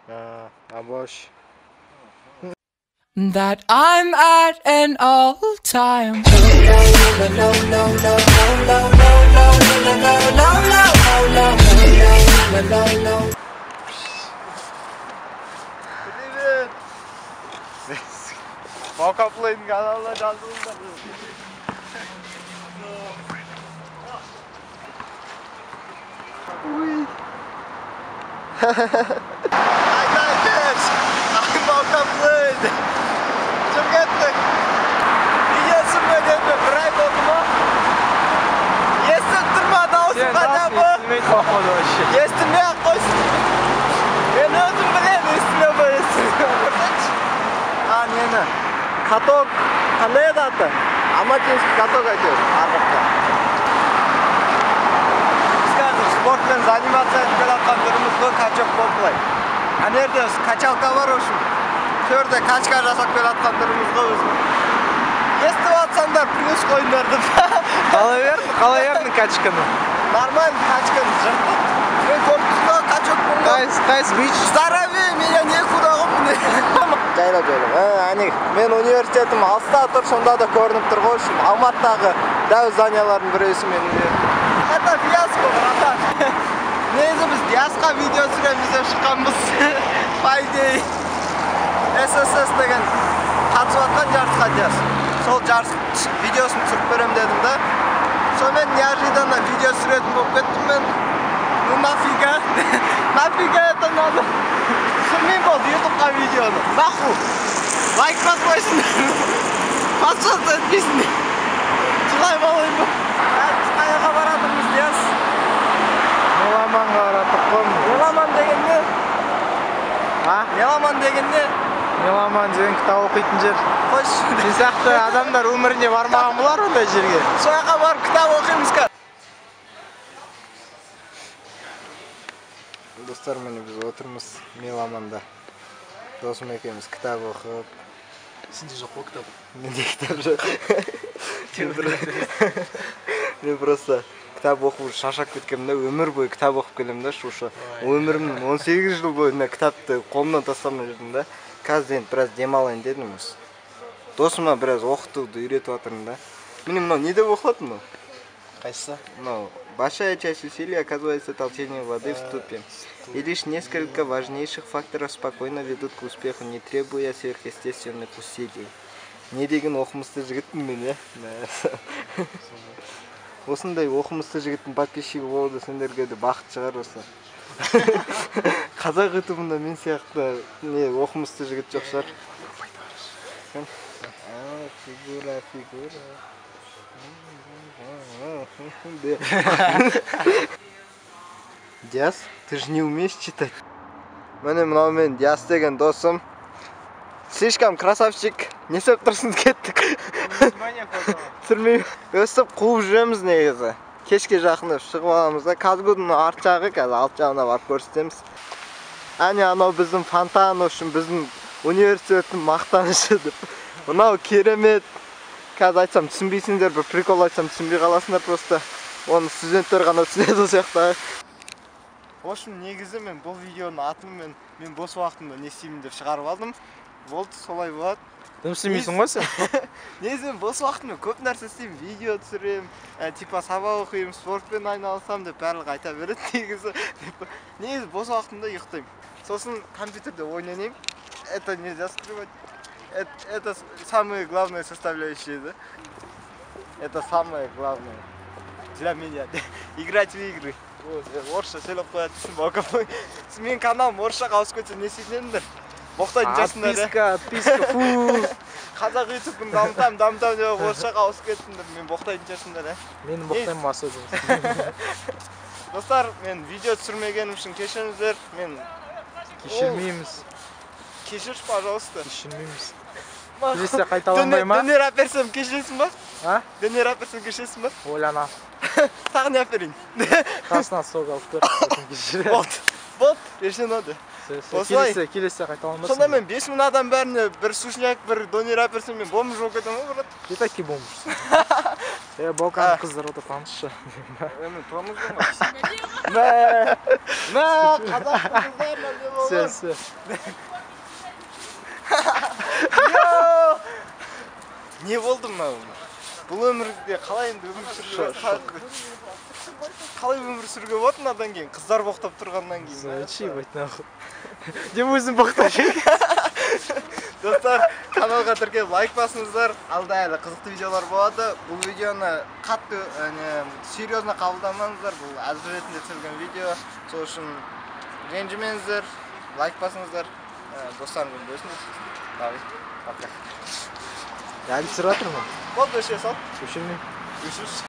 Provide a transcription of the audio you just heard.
Boş. That I'm at an all-time Kaplayın kanalına canlılığında. Hi guys, I'm Kaplayın. Çok ettik. Biliyorsun böyle bir bırak olma. Yesin durmadı olsun bana bu. Yesin ne yapıyorsun? Ben özüm bileyim üstüne böyle sürüyorum. Niyene. Katok, qanday edi ati? Amatinskiy katok aytıyor, Arabcha. Biz hozir sport bilan zanimatsiya qilayotgan turibmiz-ku, kachok bo'lmay. Ana yerda kachalka bor o'sha. Shu yerda kachka jasab kelayotgan turibmiz-ku o'zi. Eshitib plus qo'yinglar deb. Qalayapti kachkani. Normal kachkani jırtib. Men ko'ribsiz-ku kachok bo'lgan. Qaysi beach? Здоровее меня некуда умный. Жайлап. Ани мен университетім алыста тұр, сонда да көрініп тұр ғой. Алматыдағы дәу зданиялардың бірісі мен университет. Это фиаско, братан. Негізі біз диасқа видео түсіреміз деп шыққанбыз. По идее. ССС деген қатысып жатқан жарысқа диас. Сол жарыс видеосын түсіріп беремін дедім да. Сонымен неожиданно видео түсіретін болып кеттім мен. Ну нафига? Нафига это надо? Түсірмеймін болды ютубқа видеоны. Нахуй! Лайк баспайсың. Пожалуйста, отписывай. Жылай болайын ба? Біз қаяға баратырмыз дияс? Меломанға баратық қой. Меломан деген не? Меломан деген не? Меломан деген кітап оқитын жер. Қойшы. Сен сияқты адамдар өміріне бармаған болар ондай жерге. Сол жаққа барып кітап оқимыз ка. Достар, міне біз отырмыз Меломанда. Досым екеуміз кітап оқып. Сенде жоқ қой кітап. Менде кітап жоқ. Мен просто кітап оқып шаршап кеткенмін да, өмір бойы кітап оқып келемін да, шушы. Өмірімнің 18 жыл бойында кітапты қолымнан тастамай жүрдім да. Қазір енді біраз демалайын дедім осы. Досыма біраз оқытуды үйретіп жатырмын да. Міне мынау не деп оқылады мынау? Қайсысы? Мынау большая часть усилий оказывается толчением воды в ступе. И лишь несколько важнейших факторов спокойно ведут к успеху, не требуя сверхъестественных усилий. Не деген оқымысты жігітпін мен, я? Осындай оқымысты жігіттің подписчигі болуды сендерге де бақыт шығар осы. Қазақ ютубында мен сияқты не оқымысты жігіт жоқ шығар. Фигура. Диас, ты же не умеешь читать. Міне мынау мен Диас деген досым. Слишком красавчик. Не сеп тұрсын кеттік. Түсірмеймін. Өстіп қуып жүреміз негізі. Кешке жақындап шығып аламыз да. Казгудың арт жағы, қазір алт жағына барып көрсетеміз. Әне анау біздің фонтан үшін, біздің университеттің мақтанышы деп. Мынау керемет. Қазір айтсам түсінбейсіңдер, бір прикол айтсам түсінбей қаласыңдар просто. Оны студенттер ғана түсінеді ол сияқты. В общем, негізі мен бұл видеоның атын мен бос уақытымда не істеймін деп шығарып алдым. Болды, солай болады. Түсінбейсің ғой сен? Негізі мен бос уақытымда көп нәрсе істеймін, видео түсіремін, типа сабақ оқимын, спортпен айналысамын деп барлығы айта береді негізі. Негізі бос уақытымда ұйықтаймын. Сосын компьютерде ойнаймын. Это нельзя скрывать. Это самые главные составляющие, да? Это самое главное для меня. Играть в игры. Орысша сөйлеп қоятын бақылай. Менің каналым орысшаға ауысып кетсе не істейтіндер? Боқтайтын жасындар, Отписка, фу. Қазақ ютубын дамытамын деп орысшаға ауысып кетсіңдер, мен боқтайтын жасындар, Мені боқтаймын масы өзіңіз. Достар, мен видео түсірмегенім үшін кешіріңіздер. Мен кешірмейміз. Кешірші, пожалуйста. Кешірмейміз. Келесі қайталанбай ма? Дөнер әперсем кешіресің ба? Дөнер әперсем кешіресің ба? Ойлана. Саған не әперейін? Қасына сок алып көр. Болды, решено да. Осылай. Келесі қайталамасын. Сонда мен 5000 адам бәріне бір сушняк, бір донер әперсем мен бомж болып кетемін ғой, брат. Не таки бомж. Балкан қыздар ода танысшы. Мен промыждым ғой. Мә, қазақ қыздар нәрсе болған. Все. Не болды мынау? Бұл өмірде қалай енді өмір сүруге болады мынадан кейін, қыздар боқтап тұрғаннан кейін. Зачем бать нахуй? Деп өзін боқтап жүр. Достар, каналға тіркеліп лайк басыңыздар. Алда әлі қызықты видеолар болады. Бұл видеоны қатты серьезно қабылдамаңыздар. Бұл әзір ретінде түсірген видео. Сол үшін ренжімеңіздер, лайк басыңыздар. Достарыңызбен бөлісіңіз. Давай, пока. Әлі түсіріп жатырмын. Болды, өшіре сал. Өшірмеймін. Өшірші.